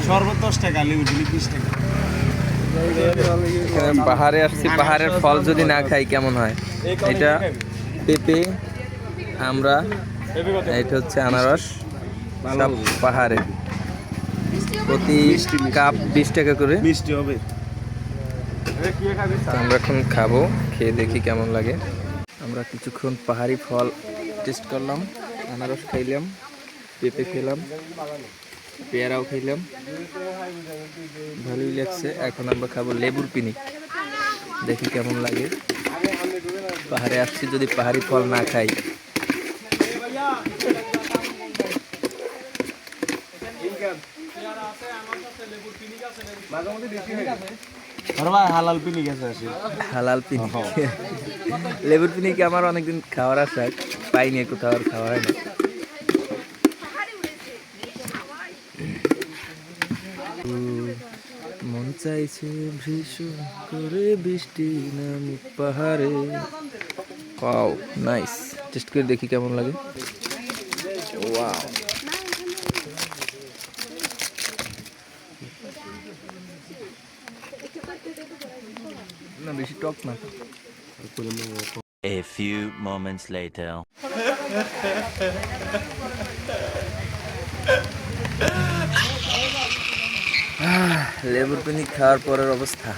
শরবত 10 টাকা, লেবু চিনি 30 টাকা। পাহাড়ে আসছি, পাহাড়ের ফল যদি না খাই কেমন হয়? এটা পেঁপে, আমরা, এটা হচ্ছে আনারস, সব পাহাড়ে। প্রতি কাপ 20 টাকা করে। মিষ্টি হবে। তো আমরা এখন খাবো, খেয়ে দেখি কেমন লাগে। আমরা কিছুক্ষণ পাহাড়ি ফল টেস্ট করলাম, আনারস খাইলাম, পেঁপে খেলাম, পেয়ারাও খেলাম, ভালোই লাগছে। এখন আমরা খাবো লেবুর পিনিক, দেখি কেমন লাগে। পাহাড়ে আসছি, যদি পাহাড়ি ফল না খাই। হালাল পিনিক আছে। হালাল পিনিক, লেবুর পিনিক আমার অনেকদিন খাওয়ার আশা, পাইনি, কোথাও আর খাওয়া হয় না। মন চাইছে ভীষণ করে বৃষ্টি নামুক পাহাড়ে। Wow, nice. টেস্ট করে দেখি কেমন লাগে। ওয়াও, না বেশি টক না। A few moments later. লেবুর পানি খাওয়ার পরের অবস্থা।